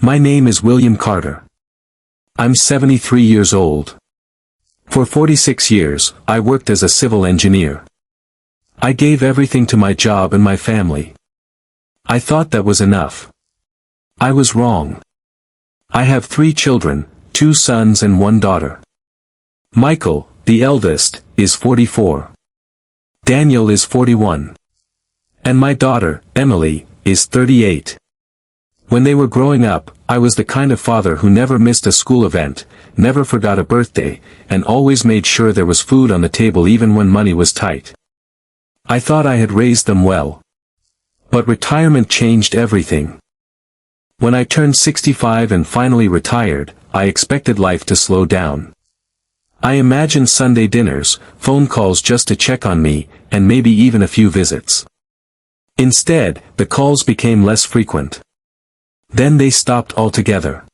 My name is William Carter. I'm 73 years old. For 46 years, I worked as a civil engineer. I gave everything to my job and my family. I thought that was enough. I was wrong. I have 3 children, 2 sons and 1 daughter. Michael, the eldest, is 44. Daniel is 41. And my daughter, Emily, is 38. When they were growing up, I was the kind of father who never missed a school event, never forgot a birthday, and always made sure there was food on the table even when money was tight. I thought I had raised them well. But retirement changed everything. When I turned 65 and finally retired, I expected life to slow down. I imagined Sunday dinners, phone calls just to check on me, and maybe even a few visits. Instead, the calls became less frequent. Then they stopped altogether.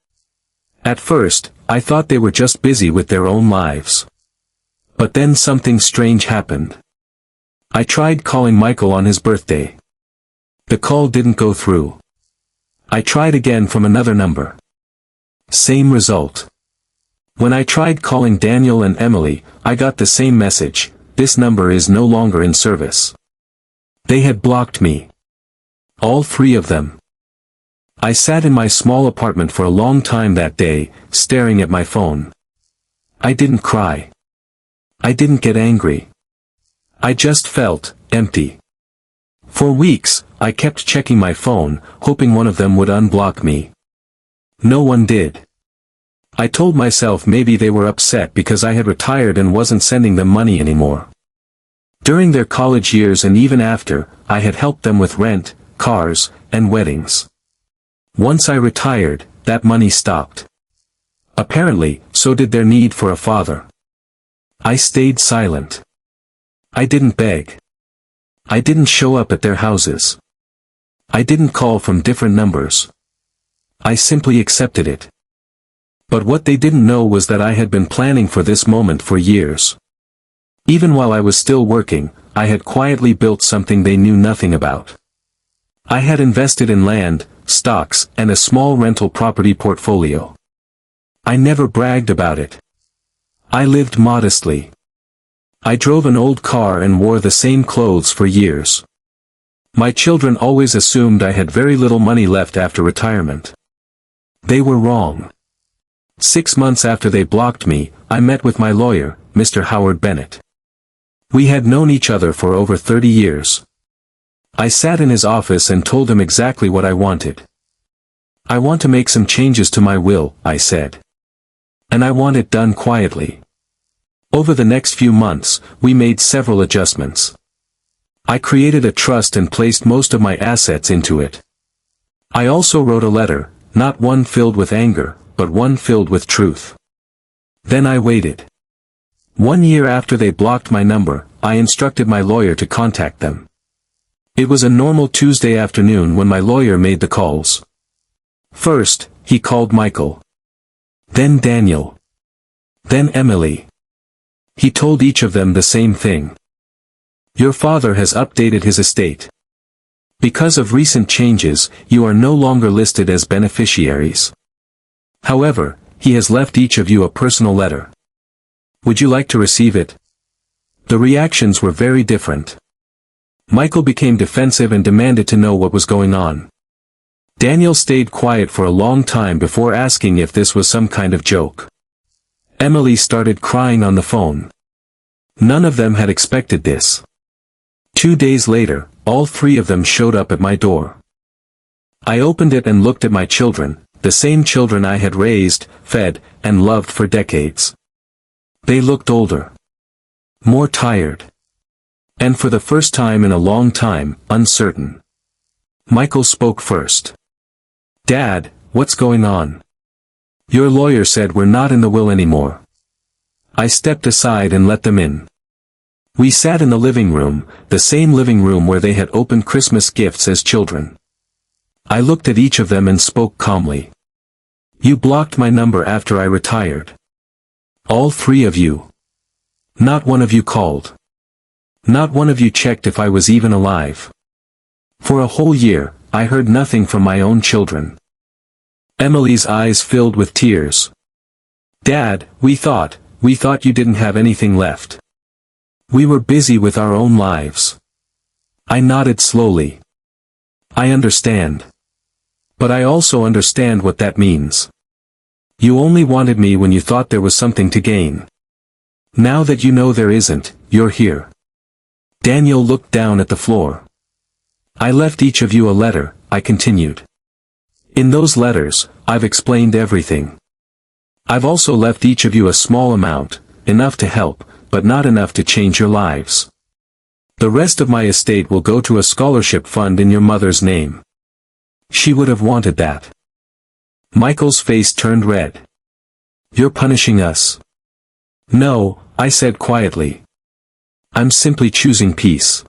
At first, I thought they were just busy with their own lives. But then something strange happened. I tried calling Michael on his birthday. The call didn't go through. I tried again from another number. Same result. When I tried calling Daniel and Emily, I got the same message: this number is no longer in service. They had blocked me. All 3 of them. I sat in my small apartment for a long time that day, staring at my phone. I didn't cry. I didn't get angry. I just felt empty. For weeks, I kept checking my phone, hoping one of them would unblock me. No one did. I told myself maybe they were upset because I had retired and wasn't sending them money anymore. During their college years and even after, I had helped them with rent, cars, and weddings. Once I retired, that money stopped. Apparently, so did their need for a father. I stayed silent. I didn't beg. I didn't show up at their houses. I didn't call from different numbers. I simply accepted it. But what they didn't know was that I had been planning for this moment for years. Even while I was still working, I had quietly built something they knew nothing about. I had invested in land, stocks, and a small rental property portfolio. I never bragged about it. I lived modestly. I drove an old car and wore the same clothes for years. My children always assumed I had very little money left after retirement. They were wrong. 6 months after they blocked me, I met with my lawyer, Mr. Howard Bennett. We had known each other for over 30 years. I sat in his office and told him exactly what I wanted. I want to make some changes to my will, I said. And I want it done quietly. Over the next few months, we made several adjustments. I created a trust and placed most of my assets into it. I also wrote a letter, not one filled with anger, but one filled with truth. Then I waited. 1 year after they blocked my number, I instructed my lawyer to contact them. It was a normal Tuesday afternoon when my lawyer made the calls. First, he called Michael. Then Daniel. Then Emily. He told each of them the same thing. Your father has updated his estate. Because of recent changes, you are no longer listed as beneficiaries. However, he has left each of you a personal letter. Would you like to receive it? The reactions were very different. Michael became defensive and demanded to know what was going on. Daniel stayed quiet for a long time before asking if this was some kind of joke. Emily started crying on the phone. None of them had expected this. 2 days later, all 3 of them showed up at my door. I opened it and looked at my children, the same children I had raised, fed, and loved for decades. They looked older. More tired. And for the first time in a long time, uncertain. Michael spoke first. Dad, what's going on? Your lawyer said we're not in the will anymore. I stepped aside and let them in. We sat in the living room, the same living room where they had opened Christmas gifts as children. I looked at each of them and spoke calmly. You blocked my number after I retired. All 3 of you. Not one of you called. Not one of you checked if I was even alive. For a whole year, I heard nothing from my own children. Emily's eyes filled with tears. Dad, we thought you didn't have anything left. We were busy with our own lives. I nodded slowly. I understand. But I also understand what that means. You only wanted me when you thought there was something to gain. Now that you know there isn't, you're here. Daniel looked down at the floor. I left each of you a letter, I continued. In those letters, I've explained everything. I've also left each of you a small amount, enough to help, but not enough to change your lives. The rest of my estate will go to a scholarship fund in your mother's name. She would have wanted that. Michael's face turned red. You're punishing us. No, I said quietly. I'm simply choosing peace.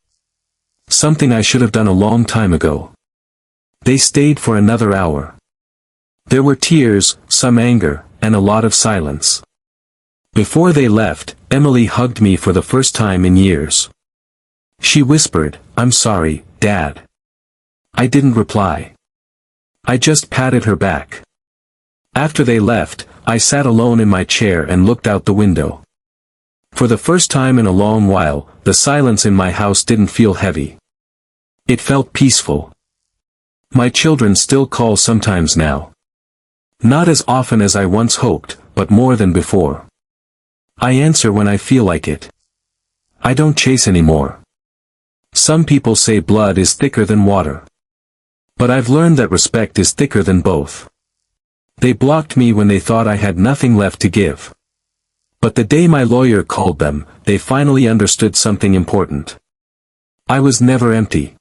Something I should have done a long time ago. They stayed for another hour. There were tears, some anger, and a lot of silence. Before they left, Emily hugged me for the first time in years. She whispered, "I'm sorry, Dad." I didn't reply. I just patted her back. After they left, I sat alone in my chair and looked out the window. For the first time in a long while, the silence in my house didn't feel heavy. It felt peaceful. My children still call sometimes now. Not as often as I once hoped, but more than before. I answer when I feel like it. I don't chase anymore. Some people say blood is thicker than water. But I've learned that respect is thicker than both. They blocked me when they thought I had nothing left to give. But the day my lawyer called them, they finally understood something important. I was never empty.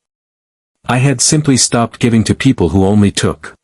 I had simply stopped giving to people who only took.